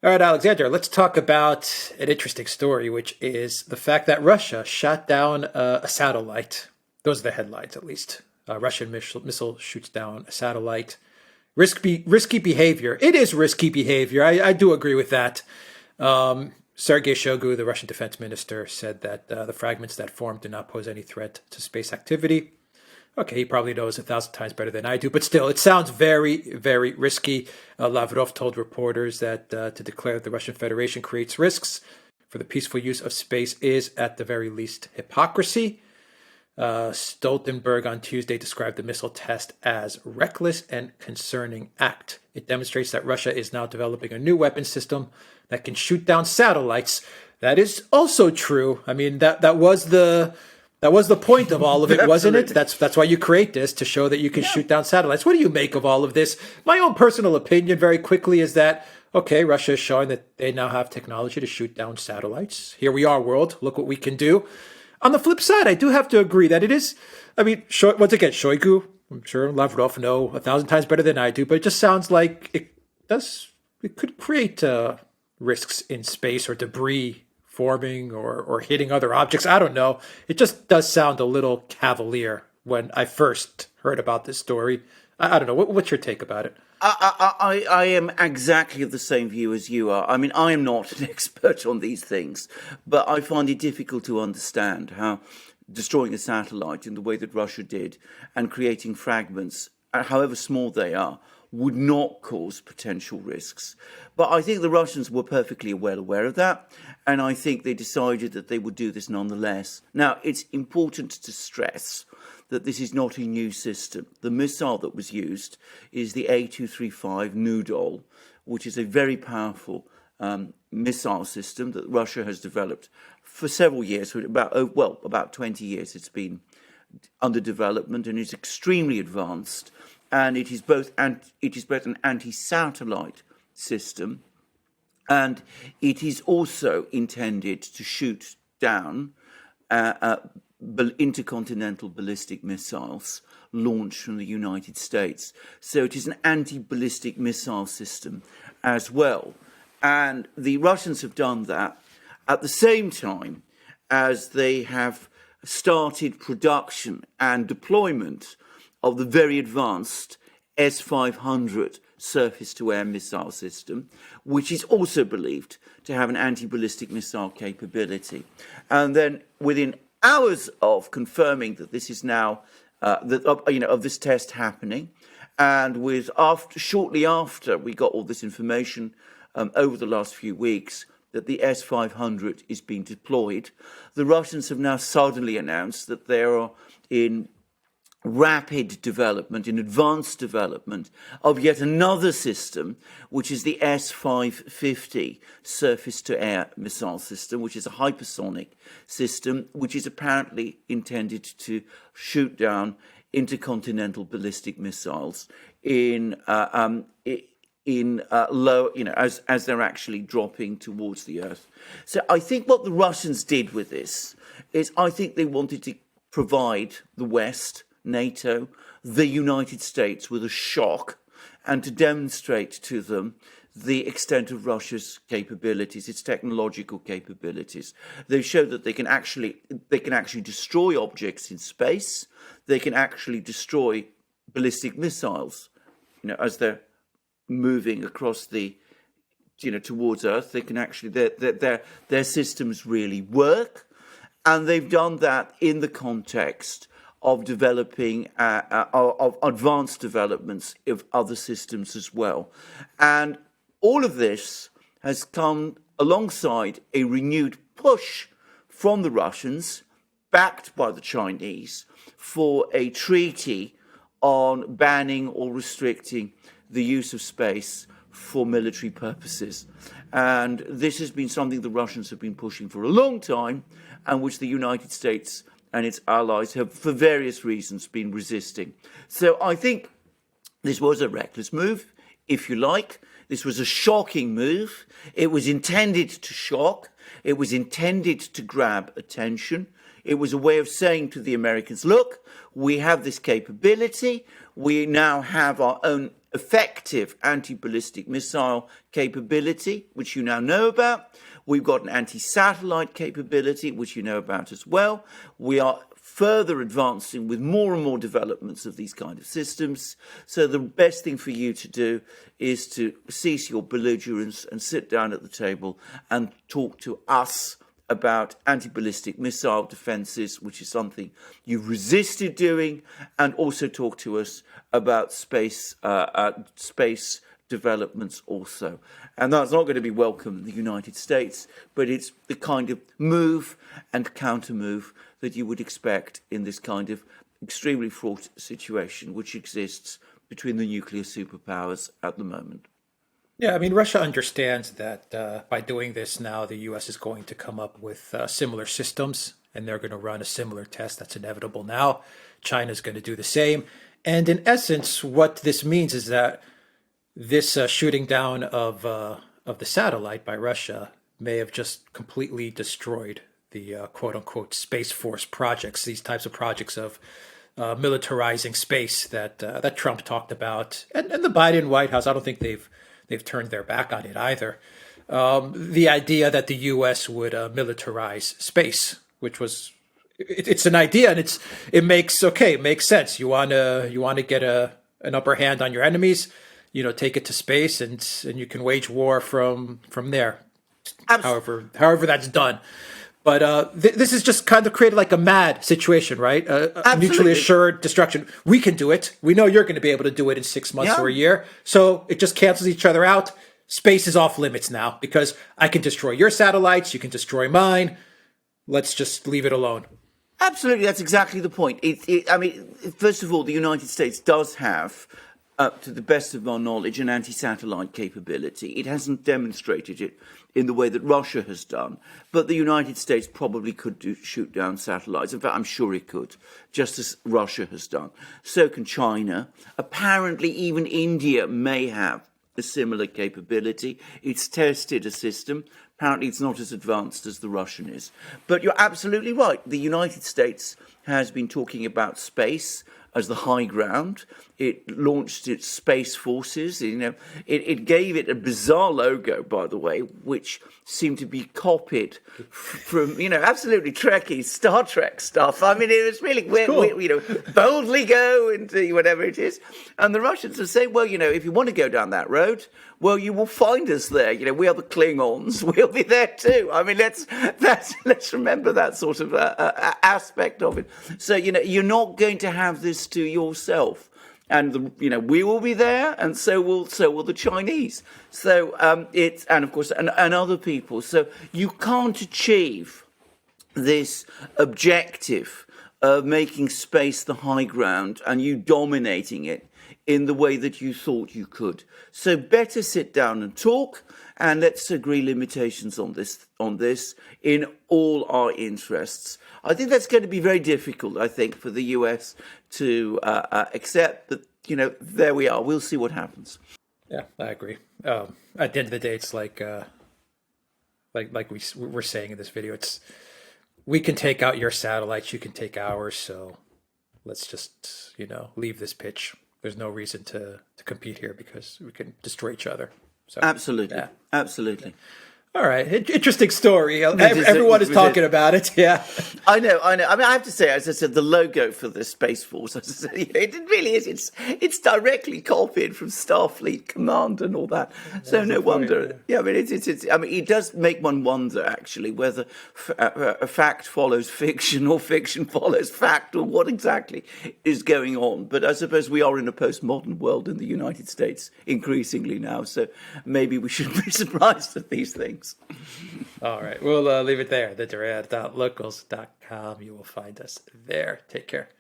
All right, Alexander, let's talk about an interesting story, which is the fact that Russia shot down a satellite. Those are the headlines, at least. A Russian missile shoots down a satellite. Risky behavior. It is risky behavior. I do agree with that. Sergei Shoigu, the Russian defense minister, said that the fragments that formed do not pose any threat to space activity. Okay, he probably knows 1,000 times better than I do, but still, it sounds very, very risky. Lavrov told reporters that to declare that the Russian Federation creates risks for the peaceful use of space is, at the very least, hypocrisy. Stoltenberg on Tuesday described the missile test as reckless and concerning act. It demonstrates that Russia is now developing a new weapon system that can shoot down satellites. That is also true. I mean, that was the point of all of it, wasn't it? That's why you create this, to show that you can shoot down satellites. What do you make of all of this? My own personal opinion, very quickly, is that, okay, Russia is showing that they now have technology to shoot down satellites. Here we are, world. Look what we can do. On the flip side, I do have to agree that it is, I mean, once again, Shoigu, I'm sure Lavrov know 1,000 times better than I do, but it just sounds like it could create risks in space or debris forming or hitting other objects. I don't know. It just does sound a little cavalier when I first heard about this story. I don't know. What's your take about it? I am exactly of the same view as you are. I mean, I am not an expert on these things, but I find it difficult to understand how destroying a satellite in the way that Russia did and creating fragments, however small they are, would not cause potential risks. But I think the Russians were perfectly well aware of that, and I think they decided that they would do this nonetheless. Now, it's important to stress that this is not a new system. The missile that was used is the A235 Noodle, which is a very powerful missile system that Russia has developed for several years. About 20 years it's been under development, and it's extremely advanced. And it is both an anti-satellite system, and it is also intended to shoot down intercontinental ballistic missiles launched from the United States. So it is an anti-ballistic missile system as well. And the Russians have done that at the same time as they have started production and deployment of the very advanced S-500 surface-to-air missile system, which is also believed to have an anti-ballistic missile capability. And then within hours of confirming that this is now, of this test happening, and shortly after we got all this information over the last few weeks that the S-500 is being deployed, the Russians have now suddenly announced that they are in rapid development, in advanced development of yet another system, which is the S-550 surface-to-air missile system, which is a hypersonic system, which is apparently intended to shoot down intercontinental ballistic missiles in low, as they're actually dropping towards the Earth. So I think what the Russians did with this is, I think they wanted to provide the West, NATO, the United States with a shock, and to demonstrate to them the extent of Russia's capabilities, its technological capabilities. They show that they can actually destroy objects in space. They can actually destroy ballistic missiles, as they're moving across towards Earth. They can actually their systems really work, and they've done that in the context of developing of advanced developments of other systems as well. And all of this has come alongside a renewed push from the Russians, backed by the Chinese, for a treaty on banning or restricting the use of space for military purposes. And this has been something the Russians have been pushing for a long time, and which the United States and its allies have, for various reasons, been resisting. So I think this was a reckless move, if you like. This was a shocking move. It was intended to shock. It was intended to grab attention. It was a way of saying to the Americans, look, we have this capability. We now have our own effective anti-ballistic missile capability, which you now know about. We've got an anti-satellite capability, which you know about as well. We are further advancing with more and more developments of these kind of systems. So the best thing for you to do is to cease your belligerence and sit down at the table and talk to us about anti-ballistic missile defenses, which is something you've resisted doing, and also talk to us about space developments also. And that's not going to be welcome in the United States, but it's the kind of move and counter move that you would expect in this kind of extremely fraught situation which exists between the nuclear superpowers at the moment. Yeah, I mean, Russia understands that by doing this now, the U.S. is going to come up with similar systems, and they're going to run a similar test. That's inevitable now. China's going to do the same. And in essence, what this means is that this shooting down of the satellite by Russia may have just completely destroyed the quote-unquote Space Force projects, these types of projects of militarizing space that Trump talked about. And the Biden White House, I don't think they've turned their back on it either. The idea that the U.S. would militarize space, which was it's an idea, and it makes sense. You want to get an upper hand on your enemies, take it to space, and you can wage war from there. Absolutely. However that's done. But this is just kind of created like a mad situation, right? A mutually assured destruction. We can do it. We know you're going to be able to do it in 6 months or a year. So it just cancels each other out. Space is off limits now because I can destroy your satellites. You can destroy mine. Let's just leave it alone. Absolutely. That's exactly the point. I mean, first of all, the United States does have, to the best of our knowledge, an anti-satellite capability. It hasn't demonstrated it in the way that Russia has done, but the United States probably could shoot down satellites. In fact, I'm sure it could, just as Russia has done. So can China. Apparently, even India may have a similar capability. It's tested a system. Apparently, it's not as advanced as the Russian is. But you're absolutely right. The United States has been talking about space as the high ground. It launched its space forces. It gave it a bizarre logo, by the way, which seemed to be copied from, absolutely Trekkie Star Trek stuff. I mean, it was really cool. Boldly go into whatever it is. And the Russians are saying, well, if you want to go down that road, well, you will find us there. We are the Klingons. We'll be there too. I mean, let's remember that sort of aspect of it. So, you're not going to have this to yourself. And we will be there, and so will the Chinese. So and of course and other people. So you can't achieve this objective of making space the high ground and you dominating it in the way that you thought you could. So better sit down and talk, and let's agree limitations on this in all our interests. I think that's going to be very difficult, I think, for the US to accept that, there we are. We'll see what happens. Yeah, I agree. At the end of the day, it's like we're saying in this video, we can take out your satellites, you can take ours, so let's just, leave this pitch. There's no reason to compete here because we can destroy each other. So, absolutely. Yeah. Absolutely. All right. Interesting story. Everyone is talking about it. Yeah. I know. I mean, I have to say, as I said, the logo for the Space Force, as I said, it really is. It's directly copied from Starfleet Command and all that. So no wonder. Yeah. I mean, it does make one wonder, actually, whether a fact follows fiction or fiction follows fact, or what exactly is going on. But I suppose we are in a postmodern world in the United States increasingly now. So maybe we shouldn't be surprised at these things. All right. We'll leave it there. The Duran.locals.com. You will find us there. Take care.